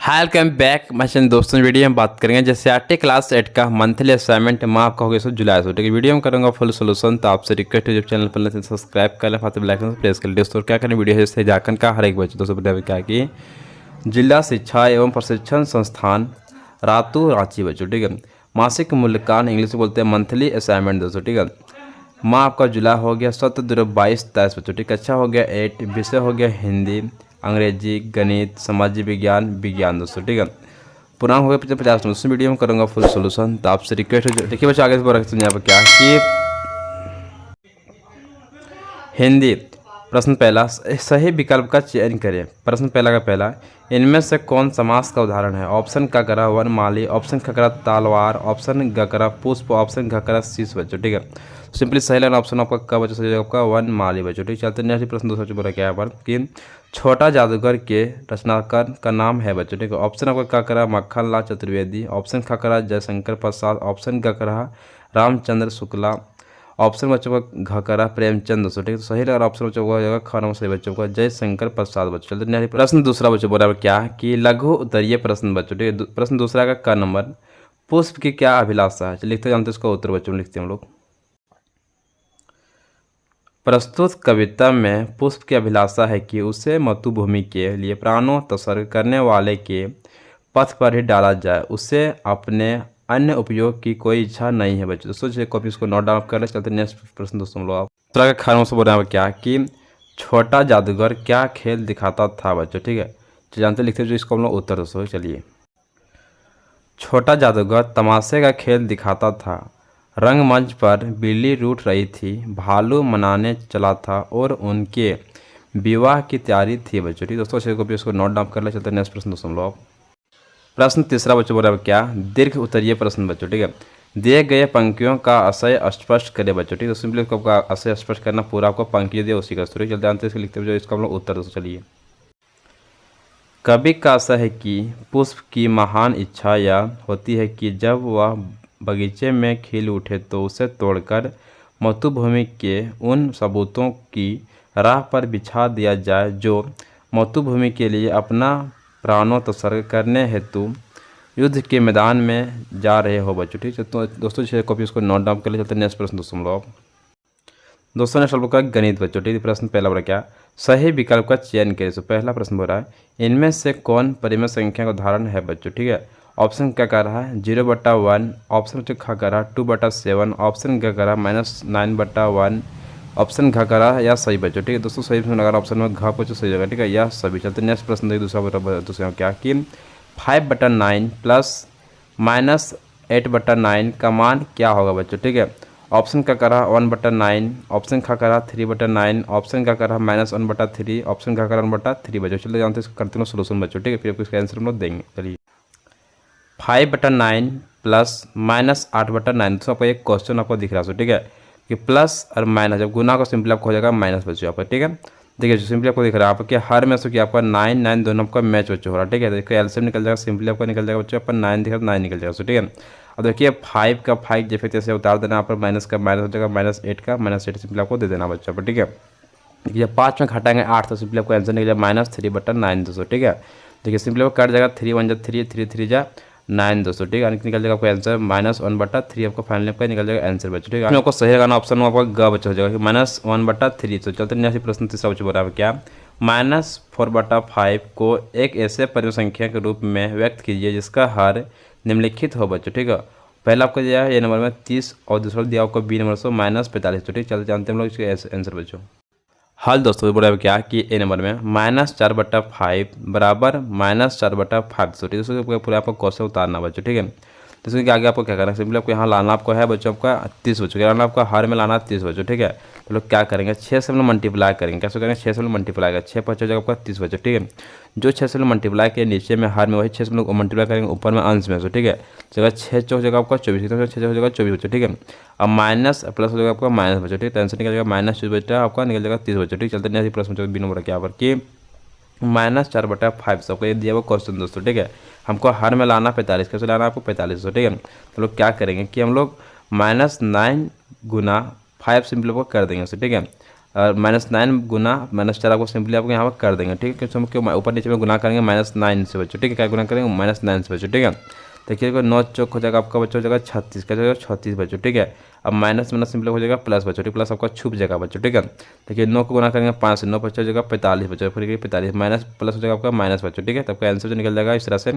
Hi welcome back मैं चंद दोस्तों। Video में बात करेंगे जैसे आरटी क्लास 8 का मंथली असाइनमेंट माह आपका होगा जुलाई से। ठीक है, वीडियो में करूँगा फुल सोल्यूशन। तो आपसे रिक्वेस्ट है, जब चैनल पर सब्सक्राइब कर लें, साथ बेल आइकन प्रेस कर लें। दोस्तों क्या करें, वीडियो जैसे झारखंड का हर एक बच्चे दोस्तों बताया क्या कि जिला शिक्षा एवं प्रशिक्षण संस्थान रातू रांची बच्चों। ठीक है, मासिक मूल्यांकन इंग्लिश में बोलते हैं मंथली असाइनमेंट दोस्तों। ठीक है, माह आपका जुलाई हो गया 17-22-23 बच्चों। ठीक, अच्छा हो गया 8, विषय हो गया हिंदी, अंग्रेजी, गणित, सामाजिक विज्ञान दोस्तों। ठीक है, पूर्णांक हो गया 50 दोस्तों। वीडियो में करूँगा फुल सोल्यूशन। तो आपसे रिक्वेस्ट है, देखिए बच्चों आगे से बोल रखते हैं यहाँ पर क्या कि हिंदी प्रश्न पहला, सही विकल्प का चयन करें। प्रश्न पहला का पहला, इनमें से कौन समास का उदाहरण है? ऑप्शन का करा वनमाली, ऑप्शन का करा तलवार, ऑप्शन का करा पुष्प, ऑप्शन का करा शीश बच्चों। ठीक है, सिंपली सही लेना ऑप्शन आपका का बच्चों सही आपका वनमाली बच्चों। ठीक, चलते नेक्स्ट प्रश्न दूसरा बोला क्या है पर कि छोटा जादूगर के रचनाकार का नाम है बच्चों। ठीक है, ऑप्शन आपका का करा मक्खन लाल चतुर्वेदी, ऑप्शन का करा जयशंकर प्रसाद, ऑप्शन का करा रामचंद्र शुक्ला, ऑप्शन बच्चों का घ करा प्रेमचंद दोस्तों। ठीक है, तो सही लगा ऑप्शन बच्चों का ख नंबर सही बच्चों का जयशंकर प्रसाद बच्चों। चलते नेक्स्ट प्रश्न दूसरा बच्चों बोला क्या कि लघु उत्तरीय प्रश्न बच्चों। ठीक है, प्रश्न दूसरा का क नंबर, पुष्प की क्या अभिलाषा है? लिखते जानते इसका उत्तर बच्चों लिखते हैं हम लोग। प्रस्तुत कविता में पुष्प की अभिलाषा है कि उसे मातृभूमि के लिए प्राणों तत्सर्ग करने वाले के पथ पर ही डाला जाए, उसे अपने अन्य उपयोग की कोई इच्छा नहीं है बच्चों। दोस्तों कॉपी इसको नोट डाउन कर ले। चलते नेक्स्ट प्रश्न दोस्तों हम लोग आप तरह के खानों से बोल रहे हैं क्या कि छोटा जादूगर क्या खेल दिखाता था बच्चों। ठीक है, तो जानते लिखते जो इसको हम लोग उत्तर दोस्तों। चलिए, छोटा जादूगर तमाशे का खेल दिखाता था, रंगमंच पर बिल्ली रूठ रही थी, भालू मनाने चला था और उनके विवाह की तैयारी थी बच्चों। ठीक दोस्तों अच्छे कॉपी इसको नोट डाउन कर ले। चलते नेक्स्ट प्रश्न दोस्तों हम लोग प्रश्न तीसरा बच्चों बोल रहा है क्या दीर्घ उत्तरीय प्रश्न बच्चों। ठीक है, दिए गए पंक्तियों का आशय स्पष्ट करें बच्चों। ठीक है, तो सिंपली इसको आपका आशय स्पष्ट करना पूरा आपको पंक्ति दिया उसी का स्टोरी चलते हैं इसको लिखते हुए इसका हम लोग उत्तर दोस्तों। चलिए, कवि का आशय है कि पुष्प की महान इच्छा यह होती है कि जब वह बगीचे में खिल उठे तो उसे तोड़कर मातृभूमि के उन सबूतों की राह पर बिछा दिया जाए जो मातृभूमि के लिए अपना प्राणों तत्सर्ग करने हेतु युद्ध के मैदान में जा रहे हो बच्चों। ठीक है, तो दोस्तों कॉपी इसको नोट डाउन कर ले। चलते नेक्स्ट प्रश्न दोस्तों हम लोग दोस्तों ने सवाल का गणित बच्चों। ठीक है, प्रश्न पहला बोला क्या सही विकल्प का चयन करें। तो पहला प्रश्न बोल रहा है इनमें से कौन परिमेय संख्या का उदाहरण है बच्चों। ठीक है, ऑप्शन क्या कर रहा है 0/1, ऑप्शन खा कर रहा 2/7, ऑप्शन क्या कर रहा -9/1, ऑप्शन घ करा या सही बच्चों। ठीक है दोस्तों, सही लगा ऑप्शन में घ बच्चों सही जगह। ठीक है, यह सभी। चलते नेक्स्ट प्रश्न देखिए दूसरा क्या कि 5/9 प्लस -8/9 का मान क्या होगा बच्चों। ठीक है, ऑप्शन का करा 1/9, ऑप्शन का करा 3/9, ऑप्शन का करा -1/3, ऑप्शन का करा 1/3 बच्चों। चलिए जानते हैं करते हैं सोल्यूशन बच्चों। ठीक है, फिर आपको इसका आंसर हम लोग देंगे। चलिए 5/9 प्लस -8/9 तो आपको एक क्वेश्चन आपको दिख रहा है। ठीक है कि प्लस और माइनस जब गुना को सिंपली आपको हो जाएगा माइनस बच्चों यहाँ पर। ठीक है, देखिए जो सिंपली आपको दिख रहा है आपके हर में से कि आपका 9 दोनों आपका मैच बच्चों हो रहा है। ठीक है, देखिए एलसीएम निकल जाएगा, सिंपली आपका निकल जाएगा बच्चों। आपका 9 दिख रहा है 9 निकल जाएगा। ठीक है, अब देखिए 5 का 5 जैसे तैसे उतार देना, यहाँ पर माइनस का माइनस हो जाएगा, -8 का -8 सिंपली आपको दे देना बच्चों पर। ठीक है, देखिए 5 में घटाएंगे 8 तो सिंपली आपको आंसर निकल जाएगा -3/9 दोस्तों। ठीक है, देखिए सिंपली आपको कट जाएगा 3 1 जा 3 3 3 जा 9 दोस्तों। ठीक है, निकल जाएगा आपको आंसर -1/3 आपको फाइनली आपका निकल जाएगा आंसर बच्चों। ठीक है, आपको सही लगाना ऑप्शन में आपका ग बच्चा हो जाएगा -1/3। तो चलते नेक्स्ट प्रश्न तीसरा बच्चों बराबर क्या -4/5 को एक ऐसे परिमेय संख्या के रूप में व्यक्त कीजिए जिसका हर निम्नलिखित हो बच्चों। ठीक है, पहला आपको दिया है ए नंबर में 30 और दूसरा दिया आपको बी नंबर से -45। तो ठीक चलते जानते हैं हम लोग इसके आंसर बच्चों। हल दोस्तों बोला क्या कि ए नंबर में -4/5 बराबर -4/5। तो ठीक है, पूरा आपको क्वेश्चन उतारना बच्चों। ठीक है, तो इसके आगे आपको क्या करना है सिंपली आपको यहाँ लाना आपको है बच्चों आपका 30 बच्चों क्या लाना आपका हर में लाना 30 बच्चों। ठीक है, तो लोग क्या करेंगे 6 से हम लोग मल्टीप्लाई करेंगे। कैसे करेंगे 6 से हम लोग मल्टीप्लाई करेंगे 6 5 हो जाएगा आपका 30 बच्चों। ठीक है, जो 6 से मल्टीप्लाई के नीचे में हर में वही 6 से लोग मल्टीप्लाई करेंगे ऊपर में अंश में। ठीक है, जगह 6 चौक जगह आपका 24, 6 हो जाएगा 24 बच्चों। ठीक है, अब माइनस प्लस हो जाएगा आपका माइनस बच्चों। ठीक है, आंसर निकल जाएगा -24 बच्चा आपका निकल जाएगा 30 बच्चों। ठीक चलते नहीं प्रश्न बी नंबर क्या पर कि -4/5 सबको ये दिया हुआ क्वेश्चन दोस्तों। ठीक है, हमको हर में लाना 45, कैसे लाना आपको 45। ठीक है, तो लोग क्या करेंगे कि हम लोग -9 गुना 5 सिंपल को कर देंगे। ठीक है, और -9 गुना -4 आपको सिंपली आपको यहाँ पर कर देंगे, ठीक है, क्योंकि हम क्यों ऊपर नीचे में गुना करेंगे -9 से बच्चों, ठीक है, क्या गुना करेंगे -9 से बच्चों, ठीक है। देखिए 9 चौक हो जाएगा आपका बच्चों, हो जाएगा 36, क्या जाएगा 36 बच्चों, ठीक है। अब माइनस माइनस सिंपल हो जाएगा प्लस बच्चों, ठीक, प्लस आपका छुप जाएगा बच्चों, ठीक है। देखिए 9 को गुना करेंगे 5 से, 9 बच्चों हो जाएगा 45 बच्चों, फिर 45 माइनस प्लस हो जाएगा आपका माइनस बच्चों, ठीक है। तब का आंसर जो निकल जाएगा इस तरह से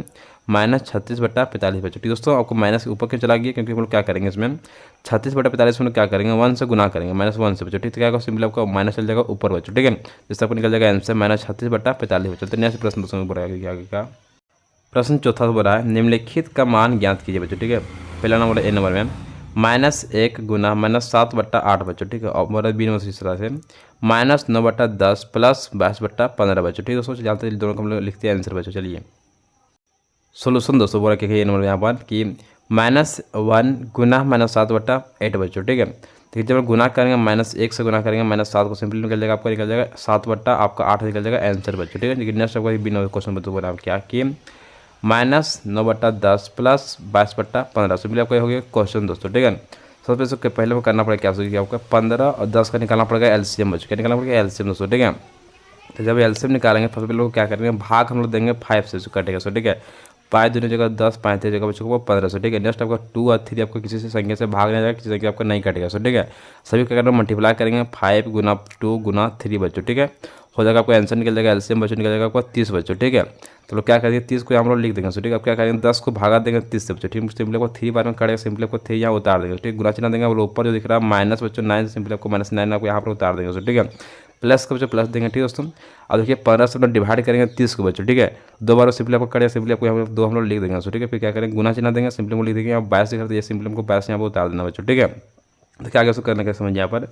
-36/45 बच्चों, ठीक। दोस्तों आपको माइनस के ऊपर क्यों चला गया, क्योंकि हम लोग क्या करेंगे इसमें 36/45 में क्या करेंगे 1 से गुना करेंगे, -1 से बच्चों, ठीक है। क्या सिंपल आपका माइनस चल जाएगा ऊपर बच्चों, ठीक है। जिससे आपको निकल जाएगा आंसर -36/45 बच्चों। तो नेक्स्ट प्रश्न दोस्तों बढ़ाया आगे का प्रश्न चौथा हो रहा है, निम्नलिखित का मान ज्ञात कीजिए बच्चों, ठीक है। पहला नंबर ए नंबर में -1 गुना -7/8 बच्चों, ठीक है। और बी नंबर इस तरह से -9/10 प्लस 22/15 बच्चों, ठीक है। दोस्तों जानते हैं दोनों को हम लोग लिखते हैं आंसर बच्चों। चलिए सोल्यूशन दोस्तों बोला क्या है ये नंबर यहाँ पर कि -1 गुना -7/8 बच्चों, ठीक है। देखिए जब गुना करेंगे -1 से गुना करेंगे -7 को सिंपली निकल जाएगा आपका, निकल जाएगा 7/8 निकल जाएगा आंसर बच्चों, ठीक है। लेकिन नेक्स्ट आपका बी नंबर क्वेश्चन बताओ बोला क्या कि -9/10 प्लस 22/15 सिंपली आपका हो गया क्वेश्चन दोस्तों, ठीक है। सबसे पहले को करना पड़ेगा क्या आपका 15 और 10 का निकालना पड़ेगा एलसीएम बच्चों, क्या निकालना पड़ेगा एलसीएम दोस्तों, ठीक है। तो जब एलसीएम निकालेंगे सबसे पहले क्या करेंगे भाग हम लोग देंगे 5 से कटेगा सो, ठीक है। 5 दूनी जगह 10, 5 जगह बच्चों को 1500, ठीक है। नेक्स्ट आपका 2 और 3 आपको किसी से संख्या से भाग नहीं जाएगा, किसी संख्या आपका नहीं कटेगा सो, ठीक है। सभी क्या करना मल्टीप्लाई करेंगे 5 गुना 2 गुना 3 बच्चों, ठीक है। हो जाएगा आपको आंसर निकल जाएगा एलसीएम बच्चों निकल जाएगा आपको 30 बच्चों, ठीक है। तो लोग क्या करेंगे 30 को यहाँ हम लोग लिख देंगे सो, ठीक है। अब क्या करेंगे 10 को भागा देंगे 30 से बच्चों, ठीक। सिंपली आपको 3 बार में कटेगा, सिंपली आपको 3 यहाँ उतार देंगे, ठीक। गुना चिन्ह देंगे वो ऊपर जो दिख रहा है माइनस बच्चों 9 सिंपली आपको -9 आपको यहाँ पर उतार देंगे सो, ठीक है। प्लस का बच्चों प्लस देंगे, ठीक है दोस्तों। अब देखिए 15 से हम डिवाइड करेंगे 30 को बच्चों, ठीक है। 2 बार सिंपली आपको करेगा, सिंपली आपको यहाँ 2 हम लोग लिख देंगे सो, ठीक है। फिर क्या करेंगे गुना चिन्ह देंगे, सिंपली हम लिख देंगे आप 22 दिखा, ये सिंपली हमको 22 यहाँ पर उतार देना बच्चों, ठीक है। तो क्या आगे उसको करना क्या समझिए यहाँ पर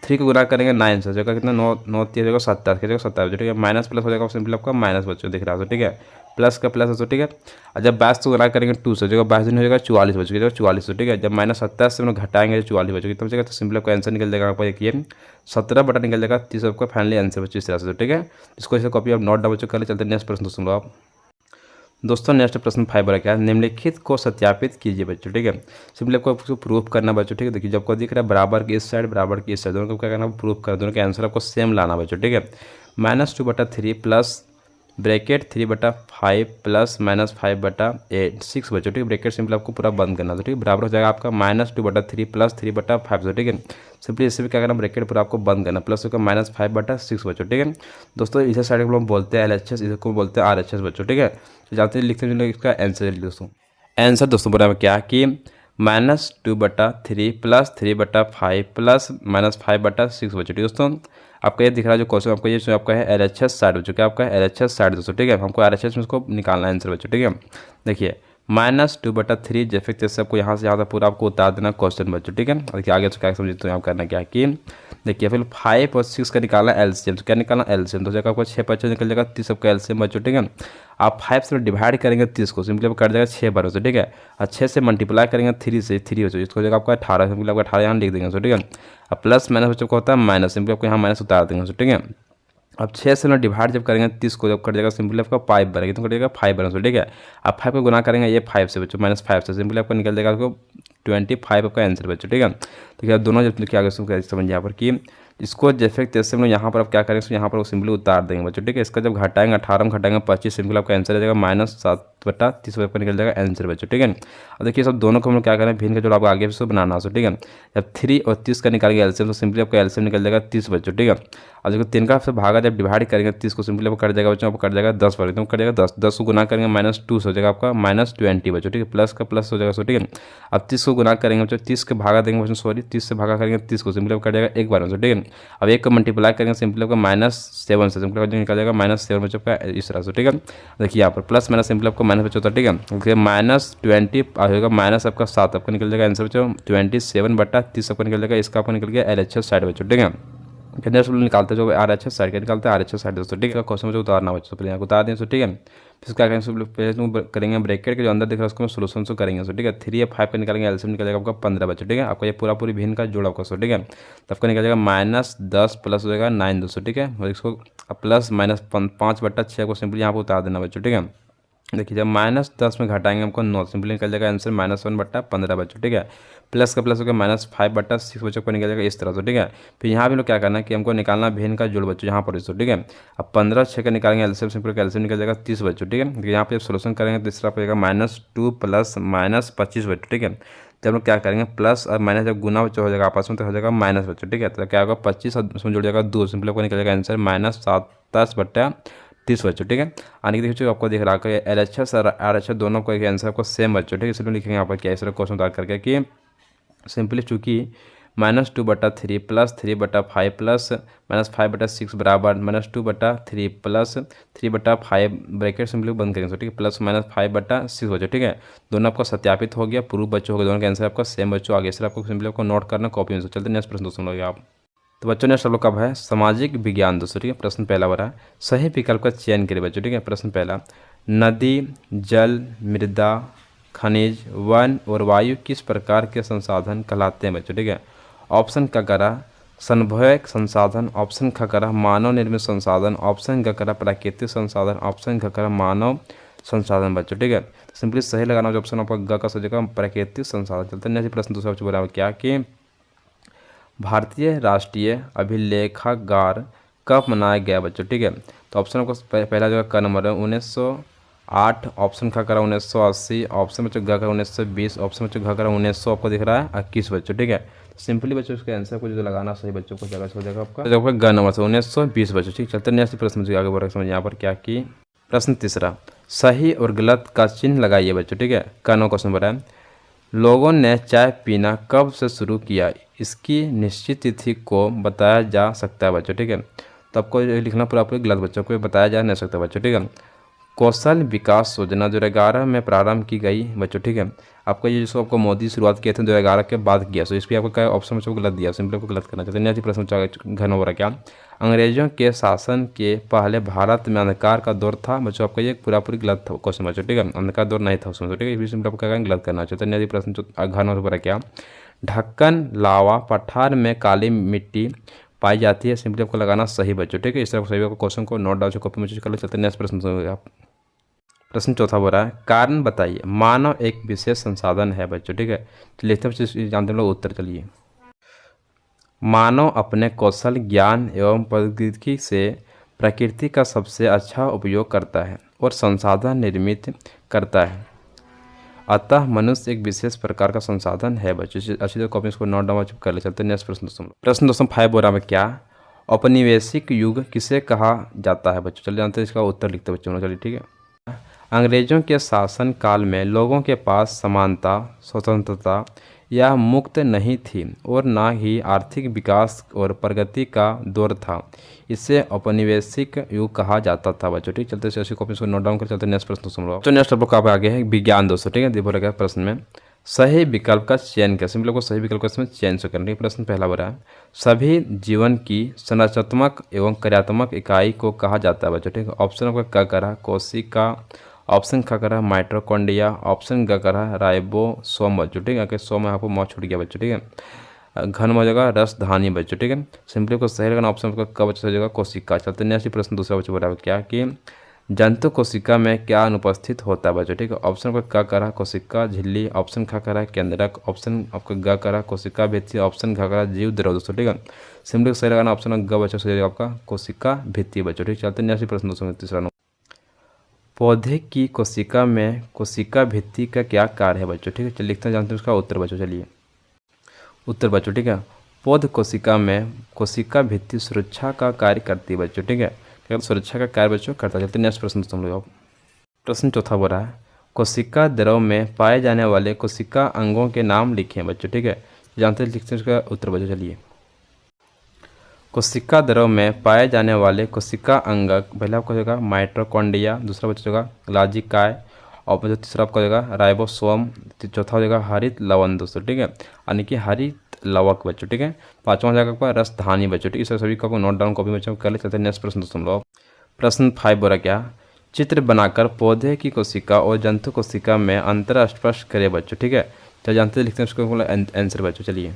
3 को गुना करेंगे 9 से जगह कितना 9 3 जगह 27 की जगह 27 बच्चों, ठीक है। माइनस प्लस हो जाएगा सिंपली आपका माइनस बच्चों दिख रहा है, ठीक है। प्लस का प्लस है, ठीक है। और जब 22 को गुना करेंगे 2 से जगह 22 दिन हो जाएगा 44 बच्चों की जगह 44, ठीक है। जब -27 से हम लोग घटाएंगे 44 बच्चों कितना बचेगा, तो सिंपली आपका आंसर निकल जाएगा आपका देखिए 17 बटा निकल जाएगा 30 आपका फाइनली आंसर बच्चों इस तरह से, ठीक है। इसको इसे कॉपी आप नोट डाउन बच्चों कर ले। चलते नेक्स्ट प्रश्न दोस्तों आप दोस्तों नेक्स्ट प्रश्न 5 बड़ा क्या है, निम्नलिखित को सत्यापित कीजिए बच्चों, ठीक है। सिंपली आपको प्रूफ करना बच्चों, ठीक है। देखिए जब आपको दिख रहा है बराबर की इस साइड बराबर की इस साइड दोनों को क्या करना प्रूफ करना, दोनों के आंसर आपको सेम लाना बच्चों, ठीक है। -2/3 प्लस ब्रैकेट 3/5 प्लस -5/8 6 बच्चों, ठीक है। ब्रैकेट सिंपल आपको पूरा बंद करना तो, ठीक है। बराबर हो जाएगा आपका -2/3 प्लस 3/5, ठीक है। सिंपली इससे भी क्या करना ब्रैकेट पूरा आपको बंद करना, प्लस होगा -5/6 बच्चों, ठीक है। दोस्तों इधर साइड को हम बोलते हैं LHS, इधर को बोलते हैं RHS बच्चों, ठीक है। तो जानते हैं लिखते हैं इसका आंसर दोस्तों। आंसर दोस्तों बोला क्या कि -2/3 प्लस 3/5 प्लस -5/6 बच्चों, ठीक है। दोस्तों आपका ये दिख रहा है जो क्वेश्चन आपका ये जो आपका है LHS साइड बच्चों, क्या आपका है LHS साइड दोस्तों, ठीक है। हमको RHS में इसको निकालना आंसर बच्चों, ठीक है। देखिए -2/3 जैसे तैसे आपको यहाँ से यहाँ तक पूरा आपको उतार देना क्वेश्चन बच्चों, ठीक है। देखिए आगे तो क्या समझे तो यहाँ करना क्या कि देखिए फिर 5 और 6 का निकालना एलसीएम, तो क्या निकालना एलसीएम, तो जगह आपको 6 5 निकल जाएगा 30 आपका एलसीएम बच्चों, ठीक है। आप 5 से डिवाइड करेंगे 30 को सिंपली आप कट जाएगा 6 बार से, ठीक है। और 6 से मल्टीप्लाई करेंगे 3 से 3 बच्चों, इसको जगह आपका 18 सिंपली आपका 18 यहाँ लिख देंगे, ठीक है। अब प्लस माइनस बच्चों को होता है माइनस, सिंपली आपको यहाँ माइनस उतार देंगे, ठीक है। अब 6 से डिवाइड जब करेंगे 30 को जब कट जाएगा सिंपली आपका 5 बनेगा, तो कट जाएगा 5 बना, ठीक है। अब 5 को गुना करेंगे ये 5 से बच्चों -5 से सिंपली आपको निकल जाएगा आपको 25 आपका आंसर बच्चों, ठीक है। तो क्या दोनों जब क्या समझिए यहाँ पर कि इसको जैसे तैसे हम लोग यहाँ पर आप क्या करेंगे यहाँ पर वो सिंपली उतार देंगे बच्चों, ठीक है। इसका जब घटाएंगे 18 में घटाएंगे 25 सिंपल आपका आंसर आ जाएगा -7/30 आपका निकल जाएगा आंसर बच्चों, ठीक है। अब देखिए सब दोनों को हम लोग क्या करें भिन्न का जो आपको आगे से बनाना है, ठीक है। जब 3 और 30 का निकालेंगे एलसीएम तो सिंपली आपका एलसीएम निकल जाएगा 30 बच्चों, ठीक है। और देखो 3 का से भागा जब डिवाइड करेंगे 30 को सिंपली आपको कट जाएगा बच्चों, आपको कट जाएगा 10 पर, तो कट जाएगा 10 को गुना करेंगे -2 से हो जाएगा आपका -20 बच्चों, ठीक है। प्लस का प्लस हो जाएगा सो, ठीक है। अब 30 को गुना करेंगे बच्चों 30 के भागा देंगे बच्चों, सॉरी 30 से भागा करेंगे 30 को सिंपली आपको कट जाएगा एक बार में, ठीक है। अब एक को मल्टीप्लाई करेंगे सिंपली आपको -7 से सिंपली निकल जाएगा -7 बच्चों का इस तरह से, ठीक है। देखिए यहाँ पर प्लस माइनस सिंपली आपको माइनस बच्चों, ठीक है। देखिए -20 होगा माइनस आपका 7 आपका निकल जाएगा आंसर बच्चों 27/30 आपका निकल जाएगा, इसका आपको निकल गया LHS साइड बच्चों, ठीक है। नेक्स्ट निकालते जो RHS साइड का निकालते हैं RHS साइड दोस्तों, ठीक है। क्वेश्चन में जो उतारना बच्चों पहले यहाँ उतार दें, ठीक है। फिर क्या करेंगे पहले करेंगे ब्रैकेट के जो अंदर दिख रहा है उसको सोल्यूशन से करेंगे, ठीक है। 3 या 5 पे निकालेंगे एलसीएम निकल जाएगा आपका 15 बच्चों, ठीक है। आपका ये पूरी भिन्न का जोड़ आपका, ठीक है। तब का निकल जाएगा -10 प्लस हो जाएगा 9 दोस्तों, ठीक है। और इसको प्लस -5/6 को सिंपली यहाँ पर उतार देना बच्चों, ठीक है। देखिए जब -10 में घटाएंगे हमको 9, सिंपली निकल जाएगा आंसर -1/15 बच्चों, ठीक है। प्लस का प्लस होकर -5/6 बच्चों को निकल जाएगा इस तरह से, ठीक है। फिर यहाँ भी लोग क्या करना है कि हमको निकालना भिन्न का जोड़ बच्चों, यहाँ पर इसको, ठीक है। अब 15 6 का निकालेंगे एलसीएम, सिंपल एलसीएम निकल जाएगा 30 बच्चों, ठीक है। यहाँ पे सोल्यूशन करेंगे तो तीसरा पड़ेगा -2 प्लस -25 बच्चों, ठीक है। जब लोग क्या करेंगे प्लस और माइनस जब गुना बच्चों हो जाएगा आपस में तो हो जाएगा माइनस बच्चों, ठीक है। तो क्या होगा 25 और उसमें जुड़ जाएगा 2, सिंपल आपको निकल जाएगा आंसर -27/30 बच्चों, ठीक है। आने की देखिए आपको दिख रहा है LHS और RHS दोनों को एक आंसर आपको सेम बच्चों, ठीक है। इसलिए लिखेंगे यहाँ पर क्या इस तरह क्वेश्चन उतार करके कि सिंपली चूँकि -2/3 प्लस 3/5 प्लस -5/6 बराबर -2/3 प्लस 3/5 ब्रैकेट सिंपली बंद करेंगे, ठीक है, प्लस -5/6 बच्चों, ठीक है। दोनों आपका सत्यापित हो गया, प्रूफ बच्चों हो गया, दोनों का आंसर आपका सेम बच्चों आगे। सर आपको सिंपली आपको नोट करना कॉपी में। चलते नेक्स्ट प्रश्न दोस्तों लोग आप। तो बच्चों नेक्स्ट आप लोग कब है सामाजिक विज्ञान दोस्तों, ठीक है। प्रश्न पहला हो रहा है सही विकल्प का चयन करें बच्चों, ठीक है। प्रश्न पहला नदी, जल, मृदा, खनिज, वन और वायु किस प्रकार के संसाधन कहलाते हैं बच्चों, ठीक है। ऑप्शन क करा संभविक संसाधन, ऑप्शन ख करा मानव निर्मित संसाधन, ऑप्शन ग करा प्राकृतिक संसाधन, ऑप्शन घ करा मानव संसाधन बच्चों, ठीक है। तो सिंपली सही लगाना जो ऑप्शन आपका ग का सोचेगा प्राकृतिक संसाधन। चलते हैं नेक्स्ट प्रश्न दूसरा बच्चों क्या कि भारतीय राष्ट्रीय अभिलेखागार कब मनाया गया बच्चों, ठीक है। तो ऑप्शन आपको पहला जो का नंबर है 1908, ऑप्शन ख करा 1980, ऑप्शन बच्चों ग करा 1920, ऑप्शन बच्चों घ करा 1900 आपको दिख रहा है 21 बच्चों, ठीक है। सिंपली बच्चों इसका आंसर को जो लगाना सही बच्चों को जगह हो जाएगा आपका ग नंबर से 1920 बच्चों, ठीक। चलते नेक्स्ट प्रश्न आगे बढ़ समझ यहाँ पर क्या कि प्रश्न तीसरा सही और गलत का चिन्ह लगाइए बच्चों, ठीक है। का नो क्वेश्चन नंबर है लोगों ने चाय पीना कब से शुरू किया, इसकी निश्चित तिथि को बताया जा सकता है बच्चों, ठीक है। तो आपको लिखना पूरा गलत बच्चों को बताया जा नहीं सकता बच्चों, ठीक है। कौशल विकास योजना 2011 में प्रारंभ की गई बच्चों, ठीक है। आपको ये जिसको आपको मोदी शुरुआत किए थे 2011 के बाद किया, सो इस पर आपको क्या ऑप्शन बच्चों को गलत दिया, सिंपली आपको गलत करना चाहते हैं। नेक्स्ट प्रश्न घन हो रहा क्या अंग्रेजों के शासन के पहले भारत में अंधकार का दौर था बच्चों, आपका ये पूरी गलत था क्वेश्चन बच्चों, ठीक है। अंधकार दौर नहीं था उसमें, ठीक है। सिंपल आपको क्या गलत करना चाहते हैं। नेक्स्ट प्रश्न घन हो रहा क्या ढक्कन लावा पठार में काली मिट्टी पाई जाती है, सिंपली आपको लगाना सही बच्चों, ठीक है। इस तरह सही आपको क्वेश्चन को नोट डाउन कॉपी में कर चलते हैं। नेक्स्ट प्रश्न आप प्रश्न चौथा हो रहा है कारण बताइए मानव एक विशेष संसाधन है बच्चों, ठीक है। तो लिखते हैं जानते हैं लोग उत्तर। चलिए मानव अपने कौशल ज्ञान एवं प्रौद्योगिकी से प्रकृति का सबसे अच्छा उपयोग करता है और संसाधन निर्मित करता है, अतः मनुष्य एक विशेष प्रकार का संसाधन है बच्चों। अच्छी तरह कॉपी को नोट डाउन कर ले चलते हैं। नेक्स्ट प्रश्न दोस्तों 5 बोरा में क्या औपनिवेशिक युग किसे कहा जाता है बच्चों, चलिए जानते हैं इसका उत्तर लिखते बच्चों, चलिए ठीक है। अंग्रेजों के शासन काल में लोगों के पास समानता, स्वतंत्रता या मुक्त नहीं थी और न ही आर्थिक विकास और प्रगति का दौर था, इसे औपनिवेशिक युग कहा जाता था बच्चों, ठीक। चलते ऐसी कॉपी को नोट डाउन कर चलते नेक्स्ट प्रश्न सुन लो। तो नेक्स्ट आपको आप आगे है विज्ञान दोस्तों, ठीक है। देखो लगा प्रश्न में सही विकल्प का चयन कर, सिंपल को सही विकल्प का इसमें चयन से करना है। प्रश्न पहला बड़ा है सभी जीवन की संरचनात्मक एवं क्रियात्मक इकाई को कहा जाता है बच्चों, ठीक है। ऑप्शन आपका क करा कोशिका, ऑप्शन ख करा माइटोकॉन्ड्रिया, ऑप्शन ग करा राइबोसोम बच्चों, ठीक है। कि सोम यहाँ पर मौत छूट गया बच्चों, ठीक है। घन हो जाएगा रसधानी बच्चों, ठीक है। सिंपली को सही लगाना ऑप्शन का बच्चों हो जाएगा कोशिका। चलते नेक्स्ट प्रश्न दूसरा बच्चों बराबर क्या कि जंतु कोशिका में क्या अनुपस्थित होता है बच्चों, ठीक है। ऑप्शन का क करा कोशिका झिल्ली, ऑप्शन ख करा केंद्रक, ऑप्शन आपका ग करा कोशिका भित्ति, ऑप्शन घ करा जीव द्रव दोस्तों, ठीक है। सिंपली सही लगाना ऑप्शन ग बच्चों से हो जाएगा आपका कोशिका भित्ति बच्चों, ठीक। चलते नेक्स्ट प्रश्न दोस्तों तीसरा पौधे की कोशिका में कोशिका भित्ति का क्या कार्य है बच्चों, ठीक है। चलिए लिखते हैं जानते हैं उसका उत्तर बच्चों। चलिए उत्तर बच्चों, ठीक है। पौध कोशिका में कोशिका भित्ति सुरक्षा का कार्य करती है बच्चों, ठीक है। सुरक्षा का कार्य बच्चों करता है। चलते नेक्स्ट प्रश्न हम लोग प्रश्न चौथा बोल रहा है कोशिका द्रव में पाए जाने वाले कोशिका अंगों के नाम लिखे हैं बच्चों, ठीक है। जानते हैं लिखते हैं उसका उत्तर बच्चों। चलिए कोशिका द्रव में पाए जाने वाले कोशिका अंग पहला आपका होगा माइटोकॉन्ड्रिया, दूसरा बच्चा होगा लाजिकाय, और बच्चा तीसरा आपका होगा राइबोसोम, चौथा हो जाएगा हरित लवण दोस्तों, ठीक है। यानी कि हरित लवक बच्चों, ठीक है। पाँचवा हो जाएगा आपका रसधानी बच्चों, ठीक है। इस सभी को नोट डाउन कॉपी बच्चों कर ले चलते हैं नेक्स्ट प्रश्न दोस्तों लोग। प्रश्न 5 बोला क्या चित्र बनाकर पौधे की कोशिका और जंतु कोशिका में अंतर स्पष्ट करे बच्चों, ठीक है। चलिए जानते हैं लिखते हैं उसको आंसर बच्चों। चलिए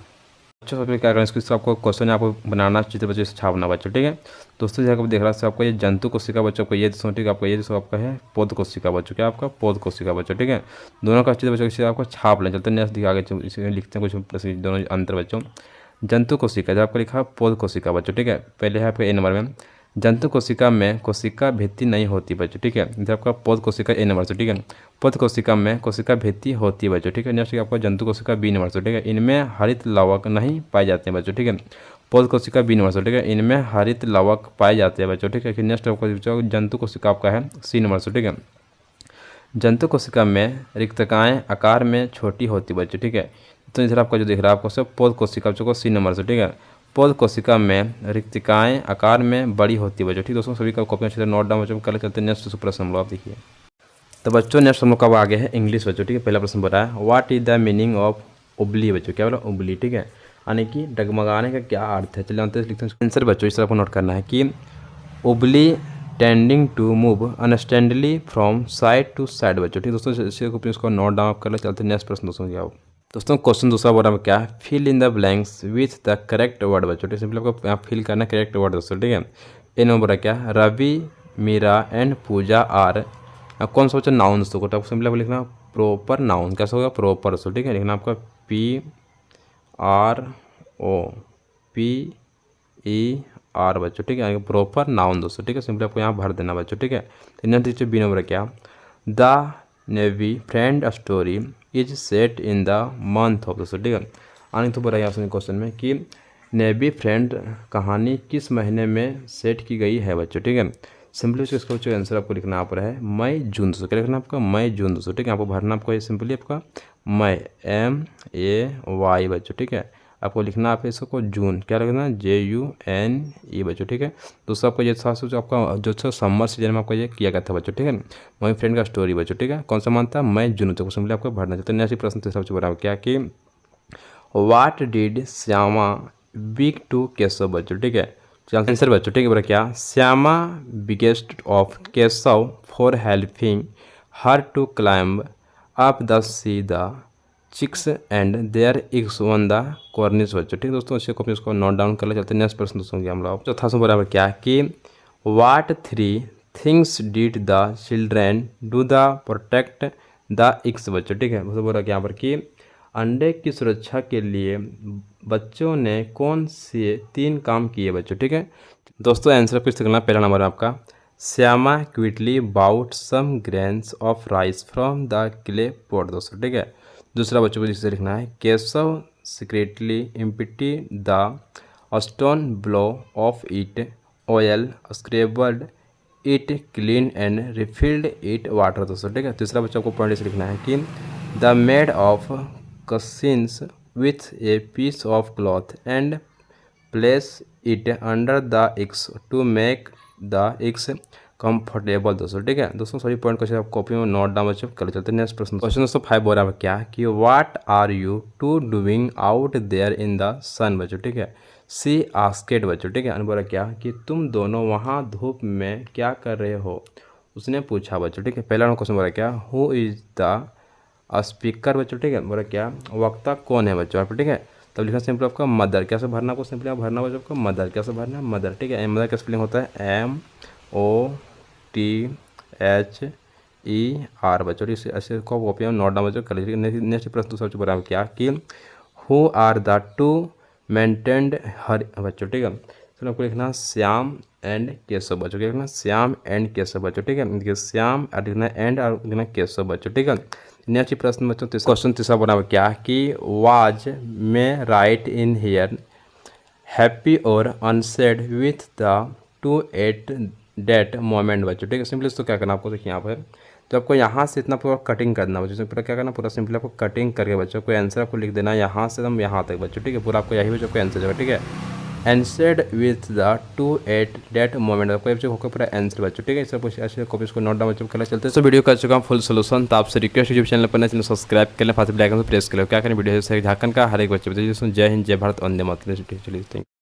बच्चों सबसे क्या करना है, इसको आपको क्वेश्चन आपको बनाना चित्र बच्चों से छापना बच्चों, ठीक है। दोस्तों जैसे आपको देख रहा है आपको ये जंतु कोशिका बच्चों को ये दोस्तों, ठीक है। आपका ये दोस्तों आपका है पौध कोशिका बच्चों, क्या आपका पौध कोशिका बच्चों, ठीक है। दोनों का चित्र बच्चों से आपको छाप लें। चलते नेक्स्ट दिखा आगे इसे लिखते हैं कुछ दोनों अंतर बच्चों। जंतु कोशिका जब आपको लिखा पौध कोशिका बच्चों, ठीक है। पहले है आपका ए नंबर में जंतु कोशिका में कोशिका भित्ति नहीं होती बच्चों, ठीक है। जब आपका पौध कोशिका ए नंबर से, ठीक है। पौध कोशिका में कोशिका भित्ति होती है बच्चों, ठीक है। नेक्स्ट आपका जंतु कोशिका बी नंबर से, ठीक है। इनमें हरित लवक नहीं पाए जाते हैं बच्चों, ठीक है। पौध कोशिका बी नंबर से, ठीक है। इनमें हरित लवक पाए जाते हैं बच्चों, ठीक है। नेक्स्ट आपका जंतु कोशिका आपका है सी नंबर से, ठीक है। जंतु कोशिका में रिक्तकाएँ आकार में छोटी होती बच्चों, ठीक है। तो इधर आपका जो दिख रहा है आपको सब पौध कोशिका बच्चों को सी नंबर से, ठीक है। पौध कोशिका में रिक्तिकाएँ आकार में बड़ी होती है बच्चों, ठीक। दोस्तों सभी का कॉपी अच्छे से नोट डाउन बच्चों कल चलते हैं नेक्स्ट प्रश्न हम लोग आप देखिए। तो बच्चों नेक्स्ट हम लोग का आगे है इंग्लिश बच्चों, ठीक है। पहला प्रश्न बताया what is the meaning of उबली बच्चों, क्या बोला उबली, ठीक है। यानी कि डगमगाने का क्या अर्थ है, चलिए जानते हैं। लिखते हैं आंसर बच्चों, इस तरह आपको नोट करना है कि wobbly tending to move unsteadily from side to side बच्चों, ठीक। दोस्तों इसको नोट डाउन आप कर ले। चलते हैं नेक्स्ट प्रश्न दोस्तों क्या दोस्तों क्वेश्चन दूसरा बोल रहा है क्या fill in the blanks with the correct word बच्चों, ठीक। सिंपली आपको यहाँ फिल करना करेक्ट वर्ड दोस्तों, ठीक है। ए नंबर बोला क्या रवि मीरा एंड पूजा आर कौन सा बच्चा नाउन दोस्तों को, सिंपली आपको लिखना प्रॉपर नाउन, कैसा होगा प्रॉपर दोस्तों, ठीक है। लिखना आपका PROPER बच्चों, ठीक है। प्रॉपर नाउन दोस्तों, ठीक है। सिंपली आपको यहाँ भर देना बच्चों, ठीक है। तो नेक्स्ट बी नंबर क्या the navy friend story is set in the month of दोस्तों, ठीक है। आने तो बोला यहाँ क्वेश्चन में कि नेवी फ्रेंड कहानी किस महीने में सेट की गई है बच्चों, ठीक है। सिंपली इसका जो आंसर आपको लिखना आप रहा है मई जून दोस्तों, क्या लिखना आपका मई जून दोस्तों, ठीक है। आपको भरना आपको ये सिंपली आपका मई MAY बच्चों, ठीक है। आपको लिखना आप इसको जून क्या लिखना JUNE बच्चों, ठीक है। दोस्तों आपको ये जो आपका जो समर सीजन में आपको ये किया गया था बच्चों, ठीक है। मई फ्रेंड का स्टोरी बच्चों, ठीक है। कौन सा मंथ था मई जून, तो सिंपली आपको भरना चाहते हैं। नेक्स्ट प्रश्न तो सबसे बड़ा क्या कि what did Shyama beg to Keshav बच्चों, ठीक है। आंसर बच्चों, ठीक है। बोला क्या Shyama begged of Keshav for helping her to climb up the see the chicks and their eggs on the cornice बच्चों, ठीक है। दोस्तों इसे कॉपी उसको नोट डाउन कर ले। चलते हैं नेक्स्ट प्रश्न दोस्तों हम लोग चौथा सौ बराबर क्या कि what 3 things did the children do the protect the drugs बच्चों, ठीक है। बोला क्या पर कि अंडे की सुरक्षा के लिए बच्चों ने कौन से 3 काम किए बच्चों, ठीक है। दोस्तों आंसर फिर से करना। पहला नंबर आपका Shyama quickly bout some grains of rice from the clay pot दोस्तों, ठीक है। दूसरा बच्चों को जिससे लिखना है Keshav secretly empty the stone bowl of it oil scrubbed it clean and refilled it water दोस्तों, ठीक है। तीसरा बच्चों को पॉइंट से लिखना है कि the made of cushions with a piece of cloth and place it under the eggs to make the eggs comfortable दोस्तों, ठीक है। दोस्तों सभी पॉइंट को आप कॉपी में नोट डाउन बच्चों कर चलते हैं नेक्स्ट प्रश्न। क्वेश्चन दोस्तों 5 बोल रहा है क्या कि what are you two doing out there in the sun बच्चों, ठीक है। सी आस्केट बच्चों, ठीक है। बोला क्या कि तुम दोनों वहाँ धूप में क्या कर रहे हो, उसने पूछा बच्चों, ठीक है। पहला क्वेश्चन बोला क्या हु इज द स्पीकर बच्चों, ठीक है। बोला क्या वक्ता कौन है बच्चों, ठीक है। तब लिखना सिंपल आपका मदर, कैसे भरना आपको सिंपली आप भरना बच्चों आपका मदर, कैसे भरना मदर, ठीक है। मदर का स्पेलिंग होता है MOTHER बच्चों, ऐसे को कॉपी में नोट डाउन बच्चों कर लीजिए। नेक्स्ट प्रश्न दूसरा बच्चों बराबर क्या कि who are the two maintained her बच्चों, ठीक है। तो आपको लिखना श्याम एंड केशव बच्चों, क्या लिखना श्याम एंड केशव बच्चों, ठीक है। देखिए श्याम और लिखना एंड और लिखना केशव बच्चों, ठीक है। नेक्स्ट प्रश्न बच्चों क्वेश्चन तीसरा बराबर क्या कि वाज में राइट इन हियर हैप्पी और answered with the to at date moment बच्चों, ठीक है। सिंपली तो क्या करना आपको देखिए यहाँ पर तो आपको यहाँ से इतना पूरा कटिंग करना बच्चों, पूरा क्या करना पूरा सिंपली आपको कटिंग करके बच्चों को आंसर आपको लिख देना यहाँ से हम यहाँ तक बच्चों, ठीक है। पूरा आपको यही बच्चों को आंसर होगा, ठीक है। Answered with the to at date moment आपको बच्चों को पूरा आंसर बच्चों, ठीक है। इस सब ऐसे कॉपी इसको नोट डाउन बच्चों कर चलते हैं। तो वीडियो कर चुका हूँ फुल सोल्यूशन। तो आपसे रिक्वेस्ट यूट्यूब चैनल पर चैनल सब्सक्राइब कर लें, फास्ट बेल आइकन पर प्रेस कर लो। क्या करें वीडियो से झारखंड का हर एक बच्चे जय हिंद जय भारत वंदे मातरम। चलिए थैंक यू।